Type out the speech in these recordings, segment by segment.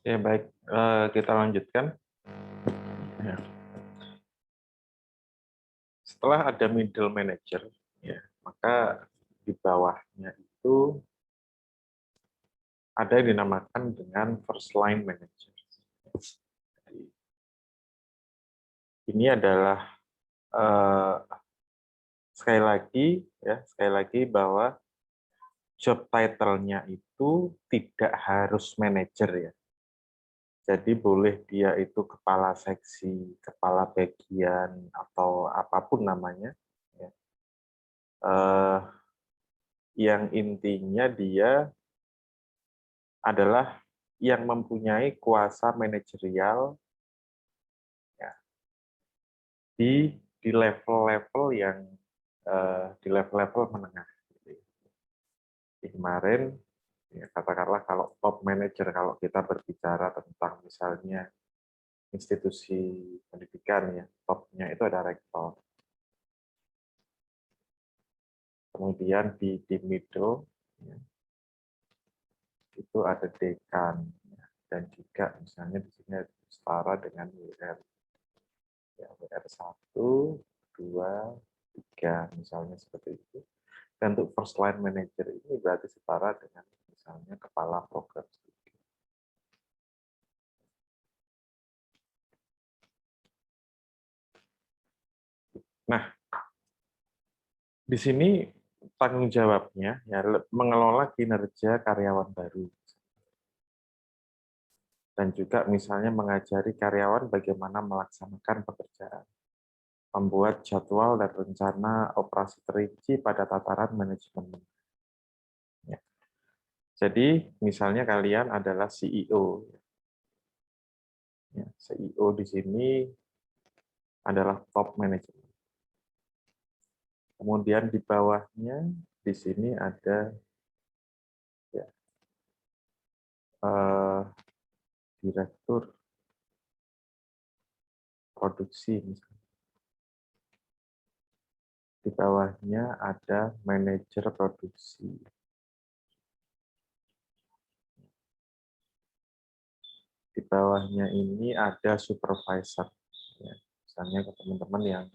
Ya baik, kita lanjutkan. Ya. Setelah ada middle manager, ya, maka di bawahnya itu ada yang dinamakan dengan first line manager. Jadi, ini adalah eh, sekali lagi bahwa job title-nya itu tidak harus manager ya. Jadi boleh dia itu kepala seksi, kepala bagian atau apapun namanya. Ya. Eh, yang intinya dia adalah yang mempunyai kuasa manajerial ya, di level-level yang di level-level menengah. Jadi kemarin ya, katakanlah kalau top manager, kalau kita berbicara tentang misalnya institusi pendidikan ya, topnya itu ada rektor. Kemudian di middle ya, itu ada dekan ya, dan juga misalnya di sini setara dengan WR. Ya, WR1, 2, 3 misalnya seperti itu. Dan untuk first line manager ini berarti setara dengan misalnya kepala program studi. Nah, di sini tanggung jawabnya ya mengelola kinerja karyawan baru. Dan juga misalnya mengajari karyawan bagaimana melaksanakan pekerjaan. Membuat jadwal dan rencana operasi terinci pada tataran manajemen. Ya. Jadi misalnya kalian adalah CEO. Ya, CEO di sini adalah top manajemen. Kemudian di bawahnya di sini ada ya, direktur produksi misalnya. Di bawahnya ada manajer produksi. Di bawahnya ini ada supervisor. Ya, misalnya ke teman-teman yang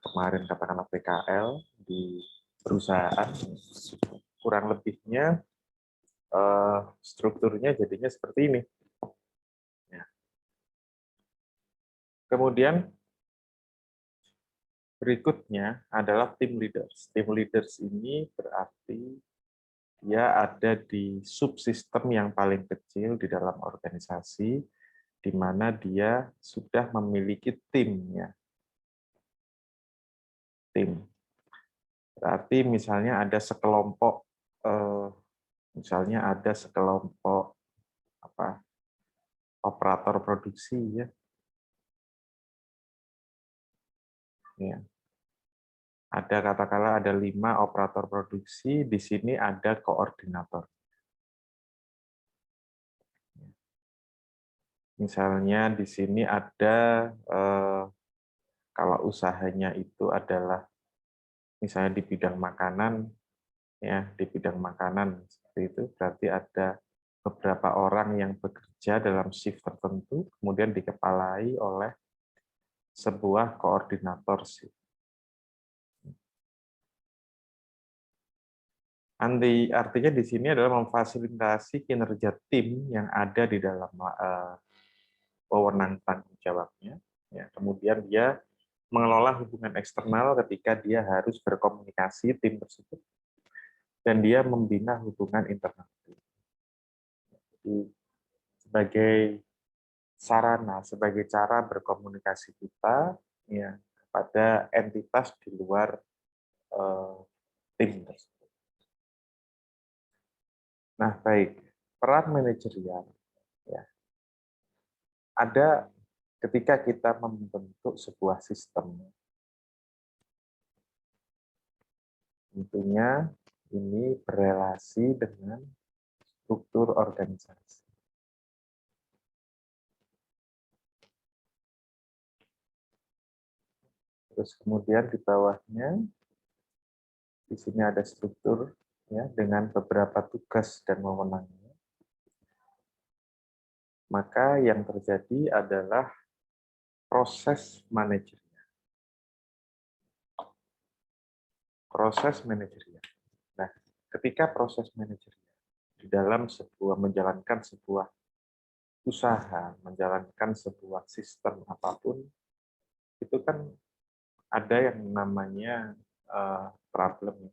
kemarin katakanlah PKL di perusahaan, kurang lebihnya strukturnya jadinya seperti ini. Ya. Kemudian berikutnya adalah tim leaders. Tim leaders ini berarti dia ada di subsistem yang paling kecil di dalam organisasi, di mana dia sudah memiliki timnya. Tim. Berarti misalnya ada sekelompok, misalnya ada sekelompok apa operator produksi ya. Ya. Ada katakanlah ada 5 operator produksi, di sini ada koordinator. Misalnya di sini ada kalau usahanya itu adalah misalnya di bidang makanan ya, di bidang makanan seperti itu berarti ada beberapa orang yang bekerja dalam shift tertentu kemudian dikepalai oleh sebuah koordinator shift. Artinya di sini adalah memfasilitasi kinerja tim yang ada di dalam wewenang tanggung jawabnya. Ya, kemudian dia mengelola hubungan eksternal ketika dia harus berkomunikasi tim tersebut, dan dia membina hubungan internal. Jadi, sebagai sarana, sebagai cara berkomunikasi kita ya kepada entitas di luar tim tersebut. Nah, baik, peran manajerial ya. Ada ketika kita membentuk sebuah sistem, tentunya ini berelasi dengan struktur organisasi. Terus kemudian di bawahnya, di sini ada struktur ya dengan beberapa tugas dan wewenangnya. maka yang terjadi adalah proses manajerial. Proses manajerial. Nah, ketika proses manajerial di dalam menjalankan sebuah usaha, menjalankan sebuah sistem apapun, itu kan ada yang namanya problem,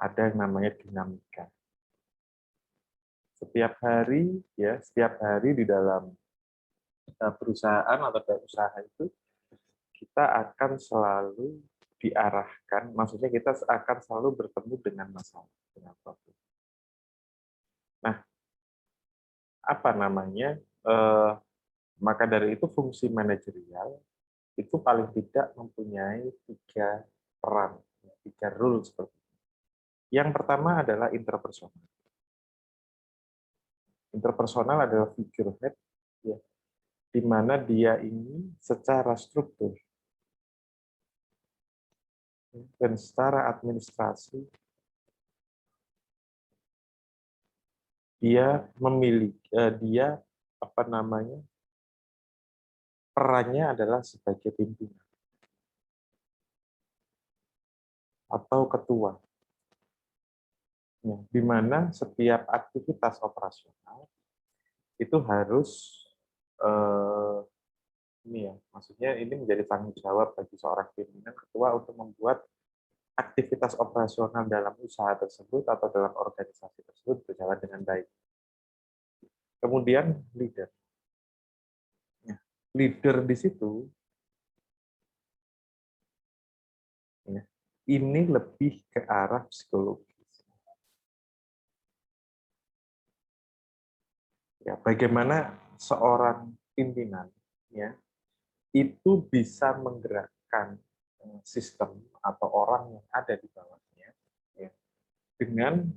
ada yang namanya dinamika. Setiap hari di dalam perusahaan atau dalam usaha itu kita akan selalu diarahkan, maksudnya kita akan selalu bertemu dengan masalah, dengan problem. Nah, apa namanya? Maka dari itu fungsi manajerial itu paling tidak mempunyai 3 peran, 3 role seperti itu. Yang pertama adalah interpersonal. Interpersonal adalah figurehead, ya, di mana dia ini secara struktur dan secara administrasi dia memiliki perannya adalah sebagai pimpinan atau ketua, ya, di mana setiap aktivitas operasional itu harus maksudnya ini menjadi tanggung jawab bagi seorang pimpinan ketua untuk membuat aktivitas operasional dalam usaha tersebut atau dalam organisasi tersebut berjalan dengan baik. Kemudian leader. Ya, leader di situ ya, ini lebih ke arah psikologis. Ya, bagaimana seorang pimpinan ya itu bisa menggerakkan sistem atau orang yang ada di bawahnya ya, dengan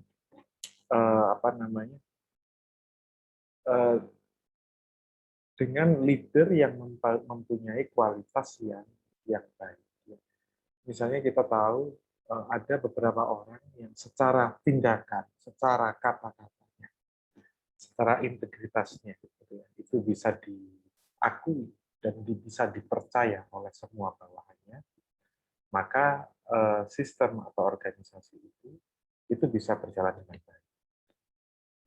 dengan leader yang mempunyai kualitas yang baik. Misalnya kita tahu ada beberapa orang yang secara tindakan, secara kata-katanya, secara integritasnya, itu bisa diakui dan bisa dipercaya oleh semua bawahannya, maka sistem atau organisasi itu bisa berjalan dengan baik.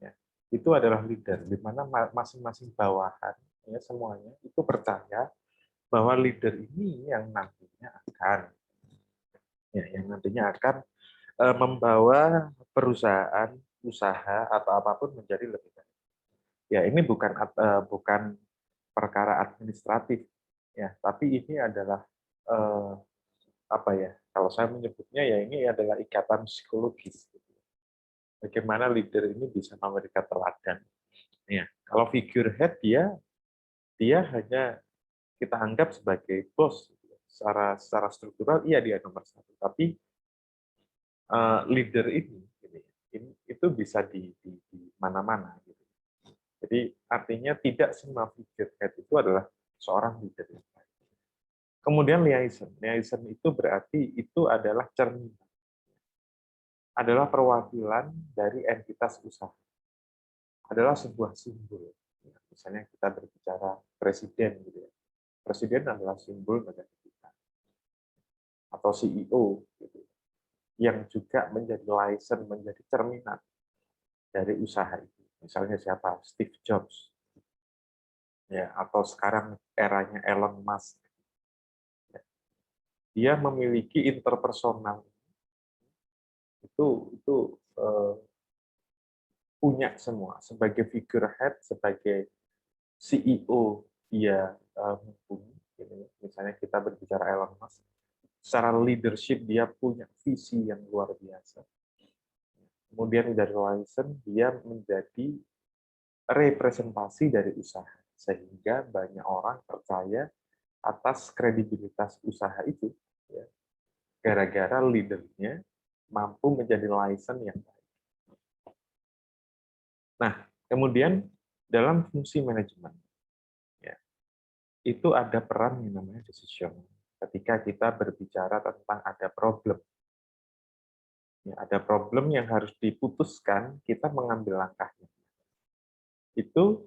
Ya. Itu adalah leader, di mana masing-masing bawahan, ya, semuanya itu percaya bahwa leader ini yang nantinya akan membawa perusahaan, usaha atau apapun menjadi lebih baik. Ya, ini bukan perkara administratif, ya, tapi ini adalah kalau saya menyebutnya ya ini adalah ikatan psikologis. Bagaimana leader ini bisa memberikan teladan. Ya, kalau figurehead dia hanya kita anggap sebagai bos. Secara struktural iya dia nomor 1, tapi leader ini itu bisa di mana-mana. Gitu. Jadi artinya tidak semua figurehead itu adalah seorang leader yang baik. Kemudian liaison. Liaison itu berarti itu adalah cerminan. Adalah perwakilan dari entitas usaha. Adalah sebuah simbol. Misalnya kita berbicara presiden, gitu ya. Presiden adalah simbol negara kita. Atau CEO, gitu. Yang juga menjadi liaison, menjadi cerminan dari usaha itu. Misalnya siapa? Steve Jobs. Ya, atau sekarang eranya Elon Musk. Dia memiliki interpersonal. Itu punya semua. Sebagai figurehead, sebagai CEO, dia mumpuni. Misalnya kita berbicara Elon Musk. Secara leadership, dia punya visi yang luar biasa. Kemudian dari license, dia menjadi representasi dari usaha. Sehingga banyak orang percaya atas kredibilitas usaha itu, ya, gara-gara leadernya mampu menjadi license yang baik. Nah, kemudian dalam fungsi manajemen, ya, itu ada peran yang namanya decision. Ketika kita berbicara tentang ada problem, ya, ada problem yang harus diputuskan, kita mengambil langkahnya. itu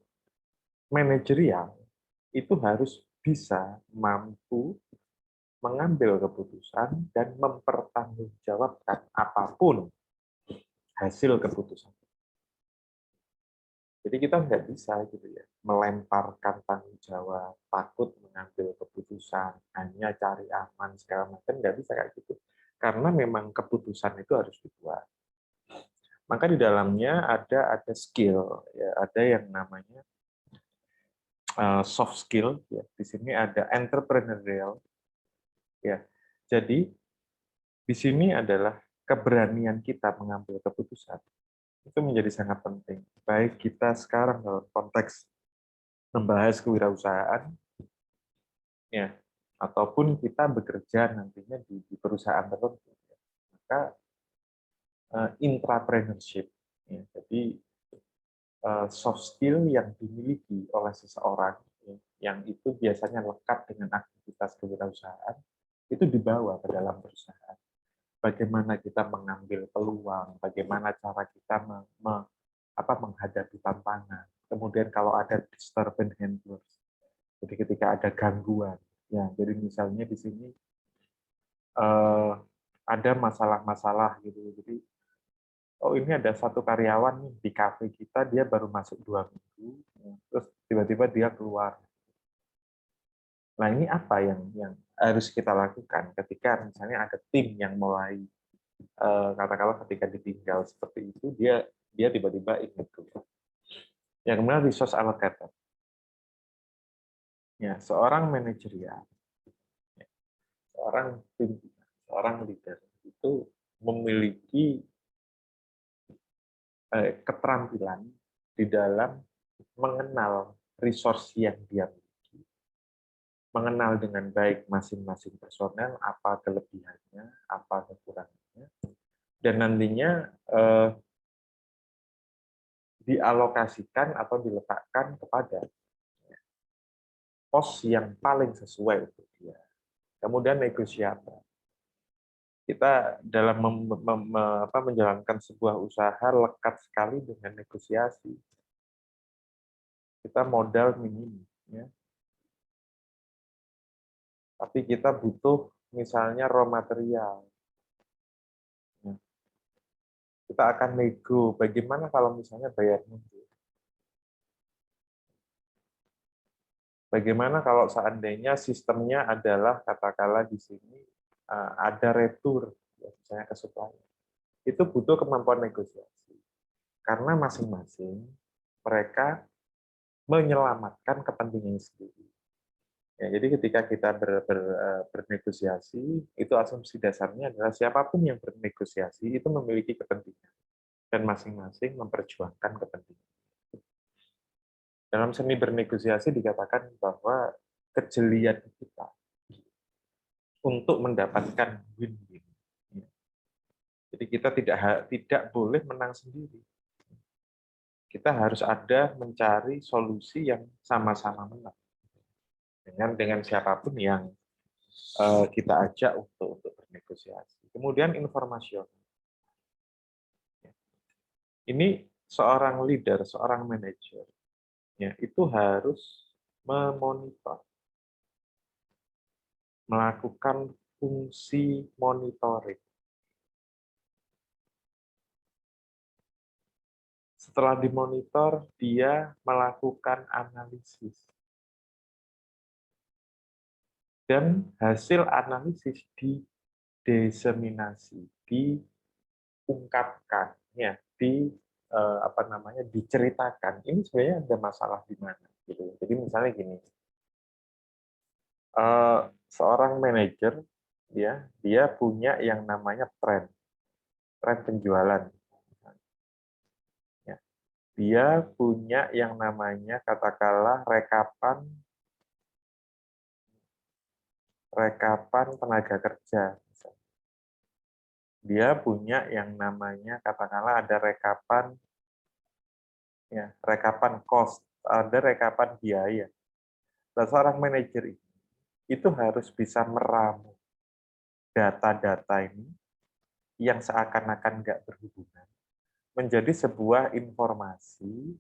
manajerial itu harus bisa mampu mengambil keputusan dan mempertanggungjawabkan apapun hasil keputusan. Jadi kita nggak bisa gitu ya melemparkan tanggung jawab, takut mengambil keputusan, hanya cari aman segala macam, nggak bisa kayak gitu. Karena memang keputusan itu harus dibuat. Maka di dalamnya ada skill, ya, ada yang namanya soft skill. Ya. Di sini ada entrepreneurial. Ya. Jadi di sini adalah keberanian kita mengambil keputusan itu menjadi sangat penting. Baik kita sekarang dalam konteks membahas kewirausahaan, ya, ataupun kita bekerja nantinya di perusahaan tertentu. Maka intrapreneurship, ya, jadi soft skill yang dimiliki oleh seseorang, ya, yang itu biasanya lekat dengan aktivitas kewirausahaan, itu dibawa ke dalam perusahaan. Bagaimana kita mengambil peluang, bagaimana cara kita menghadapi tantangan. Kemudian kalau ada disturbance handlers, jadi ketika ada gangguan, ya, jadi misalnya di sini ada masalah-masalah gitu, jadi oh ini ada satu karyawan nih di kafe kita, dia baru masuk 2 minggu, terus tiba-tiba dia keluar. Nah ini apa yang harus kita lakukan ketika misalnya ada tim yang mulai katakanlah ketika ditinggal seperti itu, dia tiba-tiba ikut keluar. Yang kemudian resource allocator. Ya, seorang manajerial, ya, seorang pimpinan, seorang leader itu memiliki keterampilan di dalam mengenal resource yang dia miliki, mengenal dengan baik masing-masing personel, apa kelebihannya, apa kekurangannya, dan nantinya dialokasikan atau diletakkan kepada pos yang paling sesuai untuk dia. Kemudian negosiator. Kita dalam menjalankan sebuah usaha lekat sekali dengan negosiasi. Kita modal minim, ya. Tapi kita butuh misalnya raw material. Ya. Kita akan nego, bagaimana kalau misalnya bayar mundur? Bagaimana kalau seandainya sistemnya adalah katakanlah di sini ada retur, ya, misalnya ke supplier. Itu butuh kemampuan negosiasi. Karena masing-masing mereka menyelamatkan kepentingan sendiri. Ya, jadi ketika kita bernegosiasi, itu asumsi dasarnya adalah siapapun yang bernegosiasi itu memiliki kepentingan dan masing-masing memperjuangkan kepentingan. Dalam seni bernegosiasi dikatakan bahwa kejelian kita untuk mendapatkan win-win. Jadi kita tidak boleh menang sendiri. Kita harus ada mencari solusi yang sama-sama menang dengan siapapun yang kita ajak untuk bernegosiasi. Kemudian informasional. Ini seorang leader, seorang manajer, ya, itu harus memonitor, melakukan fungsi monitoring. Setelah dimonitor, dia melakukan analisis. Dan hasil analisis didiseminasi, diungkapkan, ya, diceritakan. Ini sebenarnya ada masalah di mana, gitu. Jadi misalnya gini, seorang manajer, ya, dia punya yang namanya tren penjualan. Ya. Dia punya yang namanya katakanlah rekapan tenaga kerja. Dia punya yang namanya katakanlah ada rekapan, ya, rekapan cost, ada rekapan biaya. Nah, seorang manajer itu harus bisa meramu data-data ini yang seakan-akan nggak berhubungan menjadi sebuah informasi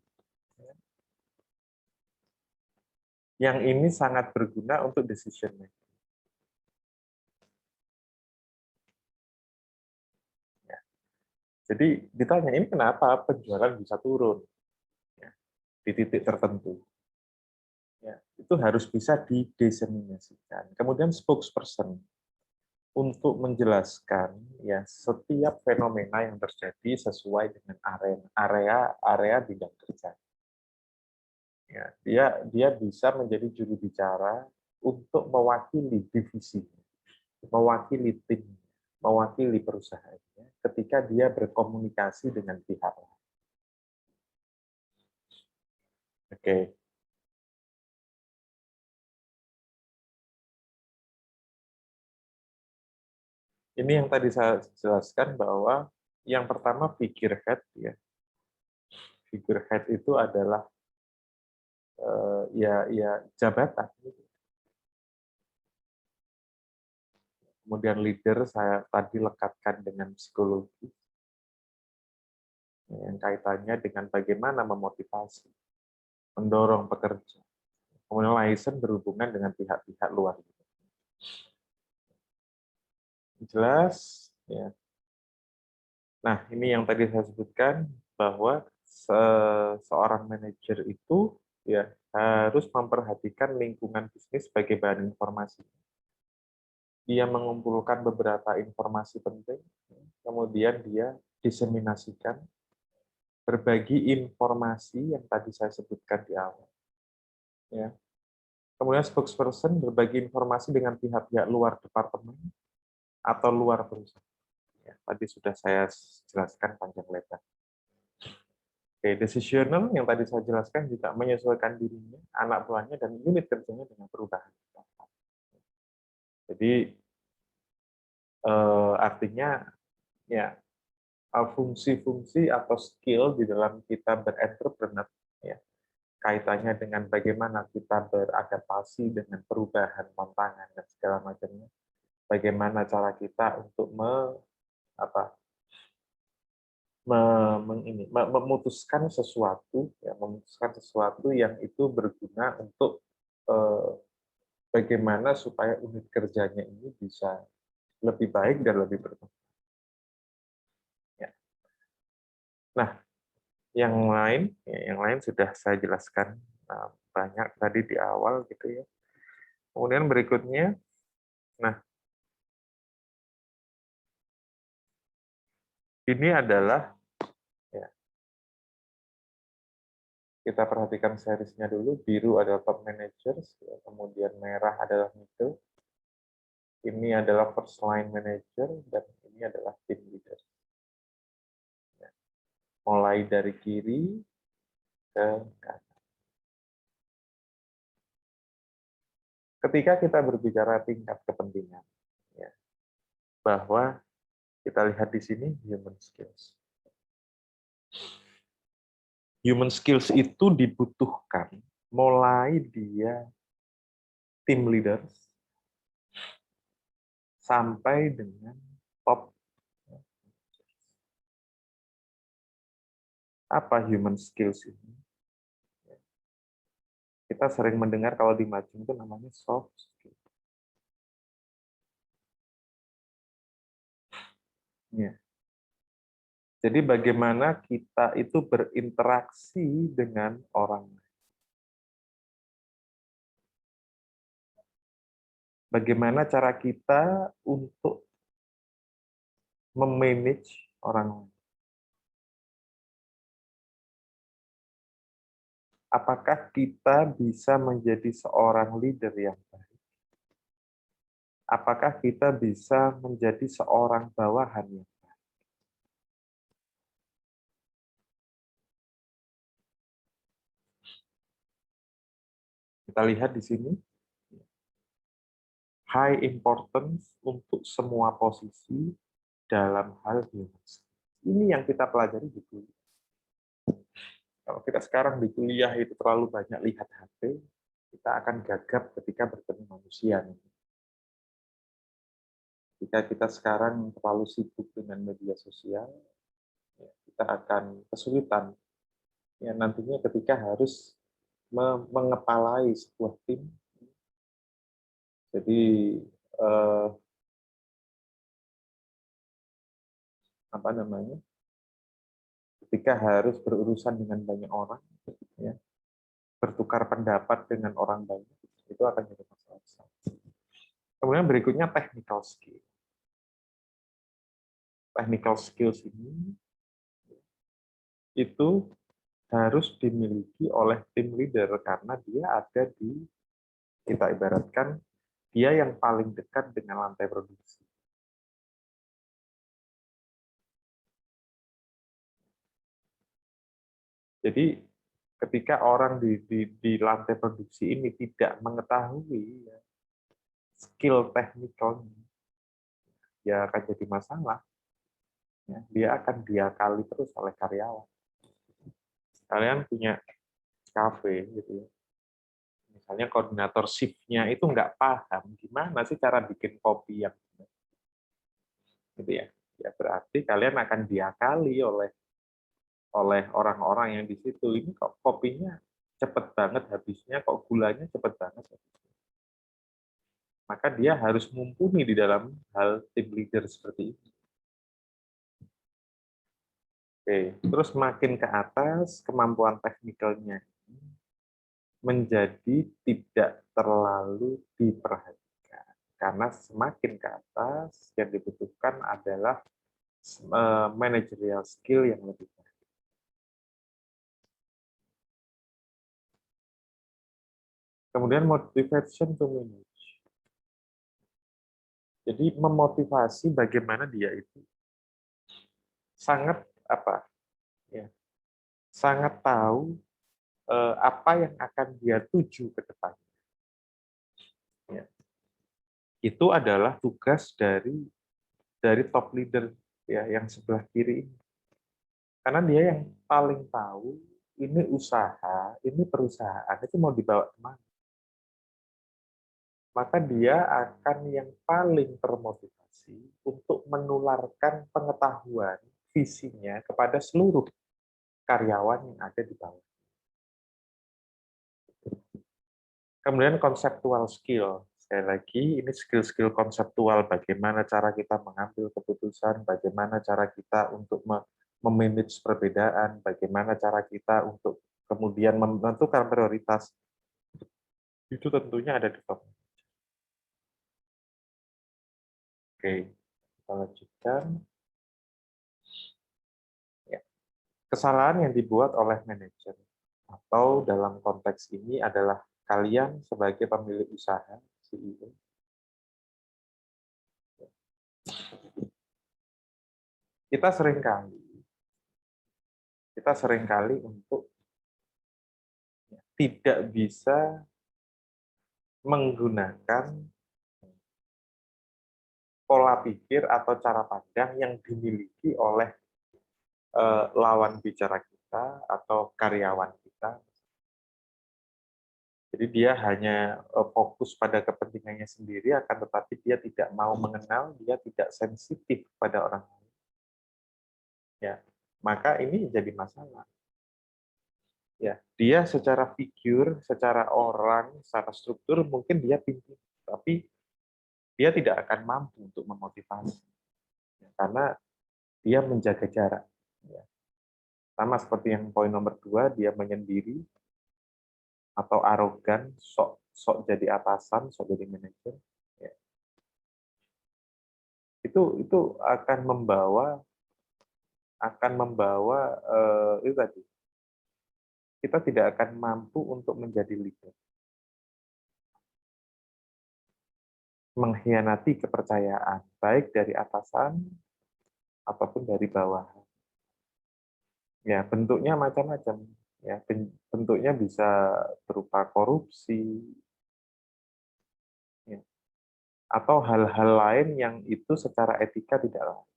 Yang ini sangat berguna untuk decision making. Ya. Jadi ditanya, ini kenapa penjualan bisa turun ya, di titik tertentu? Ya, itu harus bisa dideterminasikan. Kemudian spokesperson untuk menjelaskan ya setiap fenomena yang terjadi sesuai dengan area bidang kerja. Ya, dia bisa menjadi juru bicara untuk mewakili divisi, mewakili tim, mewakili perusahaannya ketika dia berkomunikasi dengan pihak lain. Oke. Ini yang tadi saya jelaskan bahwa yang pertama figurehead ya. Figurehead itu adalah ya jabatan. Kemudian leader saya tadi lekatkan dengan psikologi yang kaitannya dengan bagaimana memotivasi, mendorong pekerja. Kemudian liaison berhubungan dengan pihak-pihak luar. Jelas ya. Nah, ini yang tadi saya sebutkan bahwa seorang manajer itu ya harus memperhatikan lingkungan bisnis sebagai bahan informasi. Dia mengumpulkan beberapa informasi penting, kemudian dia diseminasikan, berbagi informasi yang tadi saya sebutkan di awal. Ya. Kemudian spokesperson berbagi informasi dengan pihak-pihak luar departemen atau luar perusahaan. Ya, tadi sudah saya jelaskan panjang lebar. Oke, decisional yang tadi saya jelaskan juga menyesuaikan dirinya, anak buahnya, dan unit kerjanya dengan perubahan. Jadi artinya ya fungsi-fungsi atau skill di dalam kita berentrepreneur ya kaitannya dengan bagaimana kita beradaptasi dengan perubahan tantangan dan segala macamnya, bagaimana cara kita untuk memutuskan sesuatu ya, memutuskan sesuatu yang itu berguna untuk bagaimana supaya unit kerjanya ini bisa lebih baik dan lebih berkembang. Ya. Nah, yang lain sudah saya jelaskan banyak tadi di awal gitu ya. Kemudian berikutnya, nah ini adalah ya, kita perhatikan seriesnya dulu. Biru adalah top managers, ya, kemudian merah adalah middle, ini adalah first line manager, dan ini adalah team leader. Ya. Mulai dari kiri ke kanan. Ketika kita berbicara tingkat kepentingan, ya, bahwa kita lihat di sini human skills. Human skills itu dibutuhkan mulai dia team leaders sampai dengan top. Apa human skills ini? Kita sering mendengar kalau di marketing itu namanya soft skill. Ya. Jadi bagaimana kita itu berinteraksi dengan orang lain. Bagaimana cara kita untuk memanage orang lain. Apakah kita bisa menjadi seorang leader yang baik? Apakah kita bisa menjadi seorang bawahan yang baik? Kita lihat di sini, high importance untuk semua posisi dalam hal human skills. Ini yang kita pelajari di kuliah. Kalau kita sekarang di kuliah itu terlalu banyak lihat HP, kita akan gagap ketika bertemu manusia. Jika kita sekarang terlalu sibuk dengan media sosial, ya, kita akan kesulitan. Ya, nantinya ketika harus mengepalai sebuah tim. Jadi apa namanya? Ketika harus berurusan dengan banyak orang, ya, bertukar pendapat dengan orang banyak, itu akan jadi masalah besar. Kemudian berikutnya technical skill. Technical skills ini itu harus dimiliki oleh tim leader karena dia ada di, kita ibaratkan, dia yang paling dekat dengan lantai produksi. Jadi ketika orang di lantai produksi ini tidak mengetahui ya, skill teknikalnya, ya akan jadi masalah. Ya, dia akan diakali terus oleh karyawan. Kalian punya kafe gitu ya. Misalnya koordinator shift-nya itu nggak paham gimana sih cara bikin kopi yang benar. Gitu ya. Ya berarti kalian akan diakali oleh orang-orang yang di situ. Ini kok kopinya cepet banget habisnya, kok gulanya cepet banget. Maka dia harus mumpuni di dalam hal tim leader seperti ini. Oke, terus makin ke atas kemampuan teknikalnya menjadi tidak terlalu diperhatikan karena semakin ke atas yang dibutuhkan adalah managerial skill yang lebih baik. Kemudian motivation to manage. Jadi memotivasi bagaimana dia itu sangat apa ya, sangat tahu apa yang akan dia tuju ke depan. Ya. Itu adalah tugas dari top leader ya yang sebelah kiri ini. Karena dia yang paling tahu ini usaha, ini perusahaan itu mau dibawa kemana. Maka dia akan yang paling termotivasi untuk menularkan pengetahuan visinya kepada seluruh karyawan yang ada di bawah. Kemudian konseptual skill. Sekali lagi, ini skill-skill konseptual, bagaimana cara kita mengambil keputusan, bagaimana cara kita untuk memanage perbedaan, bagaimana cara kita untuk kemudian menentukan prioritas. Itu tentunya ada di top. Oke, kita lanjutkan. Ya. Kesalahan yang dibuat oleh manajer, atau dalam konteks ini adalah kalian sebagai pemilik usaha, CEO, kita seringkali untuk tidak bisa menggunakan pola pikir atau cara pandang yang dimiliki oleh lawan bicara kita atau karyawan kita. Jadi dia hanya fokus pada kepentingannya sendiri, akan tetapi dia tidak mau mengenal, dia tidak sensitif pada orang lain. Ya, maka ini jadi masalah. Ya, dia secara figur, secara orang, secara struktur mungkin dia pintar, tapi dia tidak akan mampu untuk memotivasi, ya, karena dia menjaga jarak. Ya. Sama seperti yang poin nomor 2, dia menyendiri atau arogan, sok jadi atasan, sok jadi manajer. Ya. Itu akan membawa itu tadi, kita tidak akan mampu untuk menjadi leader. Mengkhianati kepercayaan, baik dari atasan ataupun dari bawahan. Ya, bentuknya macam-macam. Ya, bentuknya bisa berupa korupsi, ya, atau hal-hal lain yang itu secara etika tidak layak.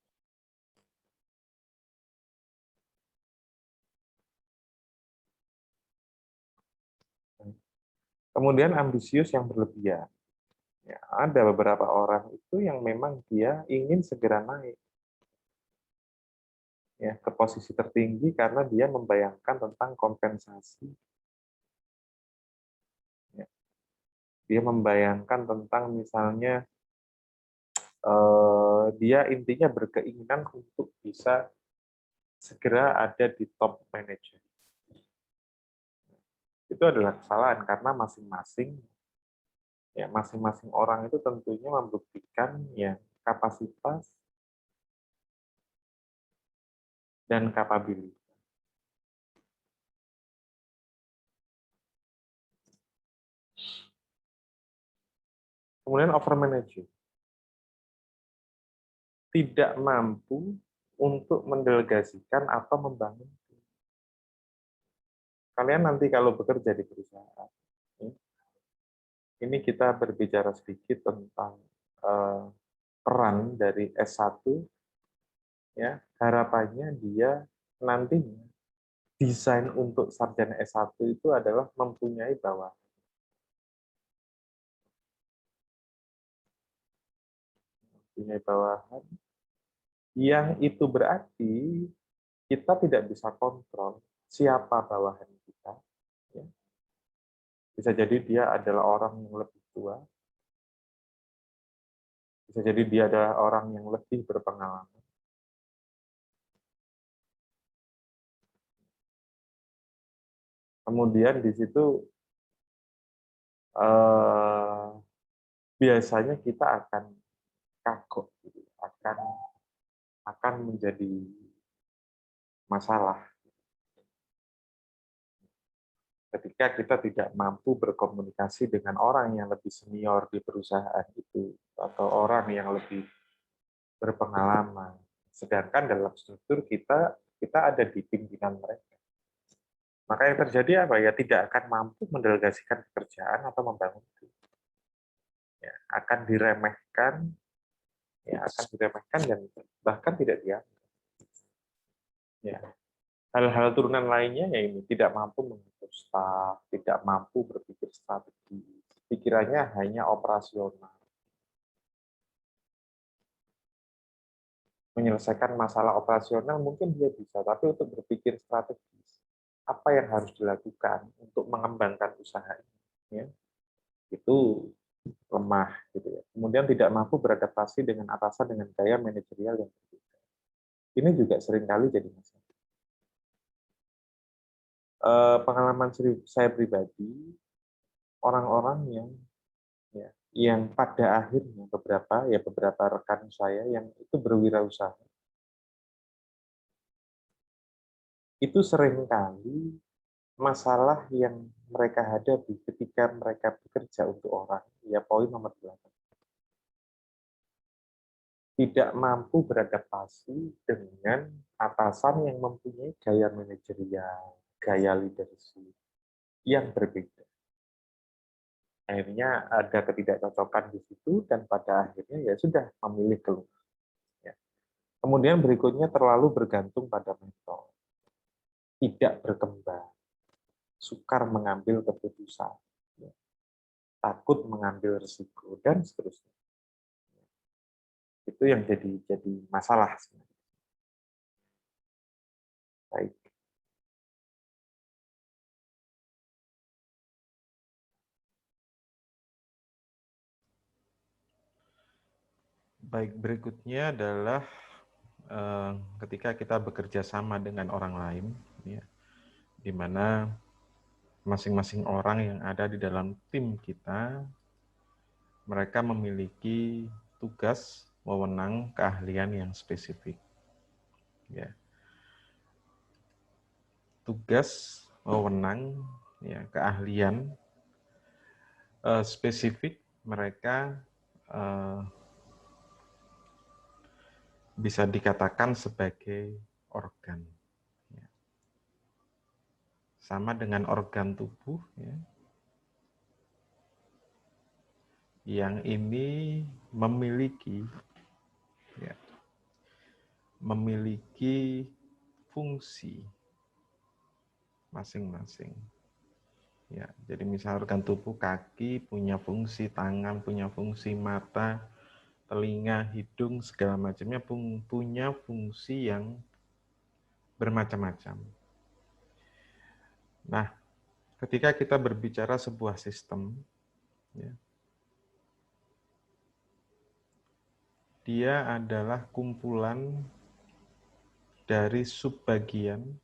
Kemudian ambisius yang berlebihan. Ya, ada beberapa orang itu yang memang dia ingin segera naik ya ke posisi tertinggi karena dia membayangkan tentang kompensasi Dia membayangkan tentang misalnya dia intinya berkeinginan untuk bisa segera ada di top manager. Itu adalah kesalahan karena masing-masing orang itu tentunya membuktikan ya kapasitas dan kapabilitas. Kemudian overmanaging, tidak mampu untuk mendelegasikan atau membangun. Kalian nanti kalau bekerja di perusahaan, ini kita berbicara sedikit tentang peran dari S1, ya harapannya dia nantinya desain untuk sarjana S1 itu adalah mempunyai bawahan yang itu berarti kita tidak bisa kontrol siapa bawahan kita. Ya. Bisa jadi dia adalah orang yang lebih tua, bisa jadi dia adalah orang yang lebih berpengalaman. Kemudian di situ biasanya kita akan kagok, gitu, akan menjadi masalah ketika kita tidak mampu berkomunikasi dengan orang yang lebih senior di perusahaan itu atau orang yang lebih berpengalaman. Sedangkan dalam struktur kita ada di pimpinan mereka. Maka yang terjadi apa? Ya tidak akan mampu mendelegasikan pekerjaan atau membangun tim. Ya, akan diremehkan dan bahkan tidak dianggap. Ya. Hal-hal turunan lainnya ya ini tidak mampu mengatur staf, tidak mampu berpikir strategi, pikirannya hanya operasional. Menyelesaikan masalah operasional mungkin dia bisa, tapi untuk berpikir strategis, apa yang harus dilakukan untuk mengembangkan usaha ini, ya, itu lemah gitu ya. Kemudian tidak mampu beradaptasi dengan atasan dengan gaya manajerial yang berbeda. Ini juga seringkali jadi masalah. Pengalaman saya pribadi, orang-orang yang pada akhirnya beberapa rekan saya yang itu berwirausaha, itu seringkali masalah yang mereka hadapi ketika mereka bekerja untuk orang, ya poin nomor 8, tidak mampu beradaptasi dengan atasan yang mempunyai gaya manajerial, gaya leadership yang berbeda. Akhirnya ada ketidakcocokan di situ dan pada akhirnya ya sudah memilih keluar. Ya. Kemudian berikutnya terlalu bergantung pada mentor, tidak berkembang, sukar mengambil keputusan, ya, takut mengambil risiko dan seterusnya. Itu yang jadi masalah sebenarnya. Baik. Baik, berikutnya adalah ketika kita bekerja sama dengan orang lain, ya, di mana masing-masing orang yang ada di dalam tim kita, mereka memiliki tugas, wewenang, keahlian yang spesifik. Ya. Tugas, wewenang, ya, keahlian spesifik mereka bisa dikatakan sebagai organ. Ya. Sama dengan organ tubuh, ya, yang ini memiliki fungsi masing-masing. Ya, jadi misal organ tubuh kaki punya fungsi, tangan punya fungsi, mata, telinga, hidung, segala macamnya punya fungsi yang bermacam-macam. Nah, ketika kita berbicara sebuah sistem, Ya. Dia adalah kumpulan dari subbagian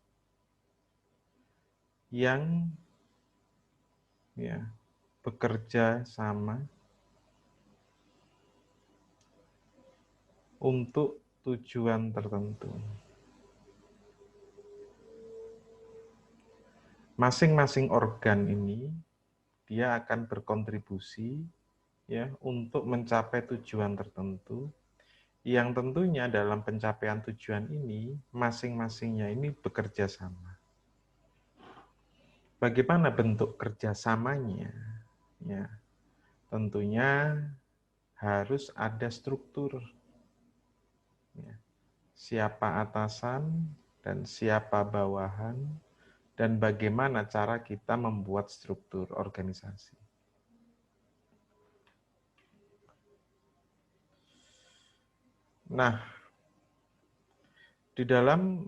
yang ya, bekerja sama untuk tujuan tertentu. Masing-masing organ ini dia akan berkontribusi ya untuk mencapai tujuan tertentu yang tentunya dalam pencapaian tujuan ini masing-masingnya ini bekerja sama. Bagaimana bentuk kerjasamanya? Ya, tentunya harus ada struktur. Ya. Siapa atasan dan siapa bawahan, dan bagaimana cara kita membuat struktur organisasi. Nah, di dalam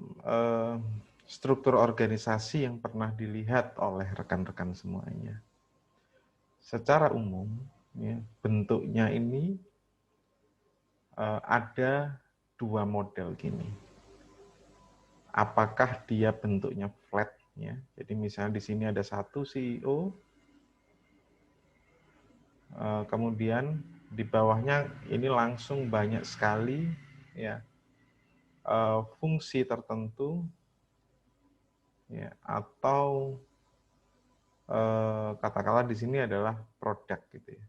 struktur organisasi yang pernah dilihat oleh rekan-rekan semuanya, secara umum, ya, bentuknya ini ada dua model gini. Apakah dia bentuknya flat? Ya, jadi misalnya di sini ada satu CEO, kemudian di bawahnya ini langsung banyak sekali ya fungsi tertentu ya, atau katakanlah di sini adalah produk gitu ya.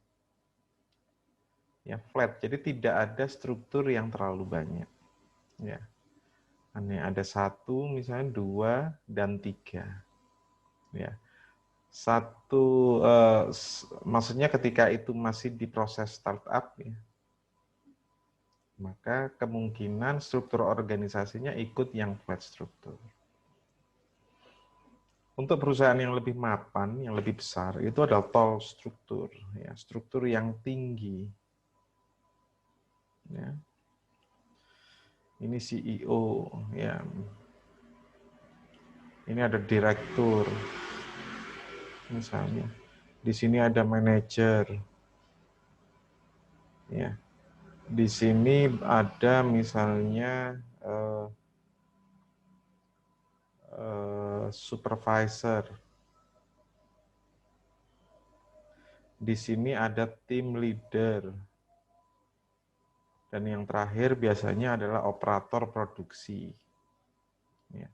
Ya flat, jadi tidak ada struktur yang terlalu banyak. Ya, hanya ada satu, misalnya dua dan tiga. Ya, satu, maksudnya ketika itu masih di proses startup ya, maka kemungkinan struktur organisasinya ikut yang flat struktur. Untuk perusahaan yang lebih mapan, yang lebih besar, itu adalah tall struktur, ya, struktur yang tinggi. Ya. Ini CEO, ya. Ini ada direktur, misalnya. Di sini ada manajer, ya. Di sini ada misalnya supervisor. Di sini ada tim leader. Dan yang terakhir biasanya adalah operator produksi. Ya.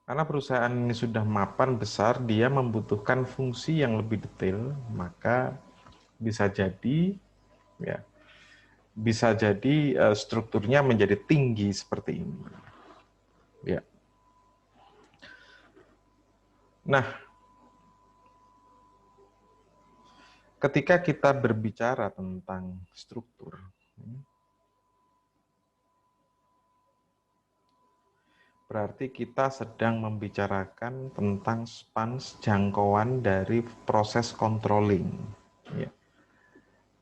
Karena perusahaan ini sudah mapan besar, dia membutuhkan fungsi yang lebih detail, maka bisa jadi ya, bisa jadi strukturnya menjadi tinggi seperti ini. Ya. Nah, ketika kita berbicara tentang struktur, berarti kita sedang membicarakan tentang span jangkauan dari proses controlling. Ya.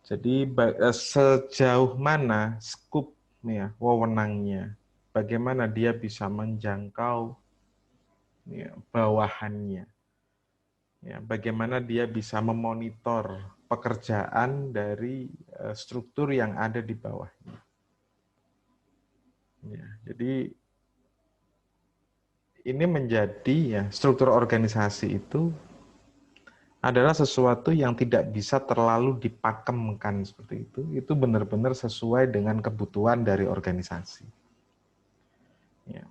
Jadi sejauh mana skup ya, wewenangnya, bagaimana dia bisa menjangkau ya, bawahannya, ya, bagaimana dia bisa memonitor pekerjaan dari struktur yang ada di bawahnya. Ya, jadi ini menjadi ya struktur organisasi itu adalah sesuatu yang tidak bisa terlalu dipakemkan seperti itu. Itu benar-benar sesuai dengan kebutuhan dari organisasi. Ya.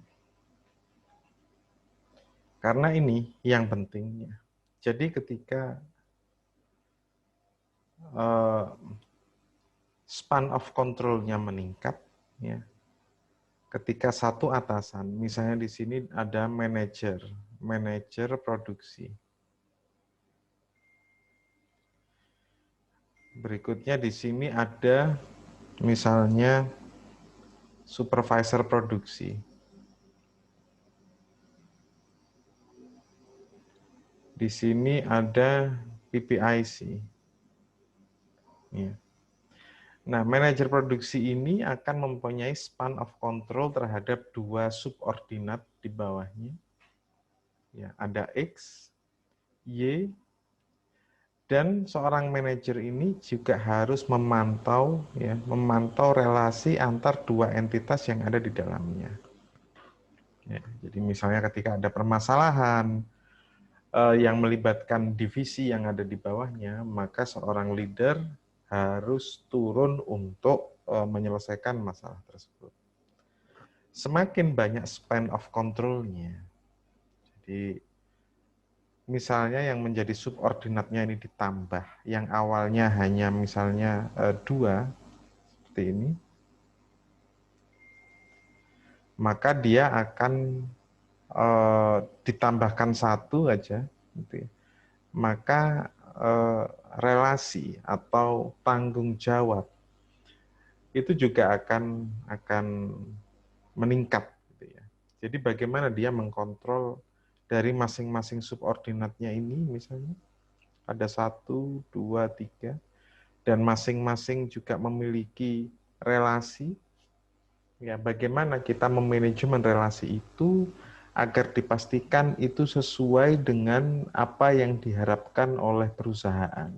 Karena ini yang pentingnya. Jadi ketika span of control-nya meningkat, ya, ketika satu atasan, misalnya di sini ada manajer produksi. Berikutnya di sini ada misalnya supervisor produksi. Di sini ada PPIC. Ya. Nah, manajer produksi ini akan mempunyai span of control terhadap dua subordinat di bawahnya. Ya, ada X, Y, Dan seorang manajer ini juga harus memantau relasi antar dua entitas yang ada di dalamnya. Ya, jadi misalnya ketika ada permasalahan yang melibatkan divisi yang ada di bawahnya, maka seorang leader harus turun untuk menyelesaikan masalah tersebut. Semakin banyak span of control-nya, jadi misalnya yang menjadi subordinatnya ini ditambah, yang awalnya hanya misalnya 2, seperti ini, maka dia akan ditambahkan 1 aja, gitu ya. Maka relasi atau tanggung jawab itu juga akan meningkat, gitu ya. Jadi bagaimana dia mengkontrol dari masing-masing subordinatnya ini, misalnya ada 1, 2, 3, dan masing-masing juga memiliki relasi. Ya, bagaimana kita memanajemen relasi itu agar dipastikan itu sesuai dengan apa yang diharapkan oleh perusahaan.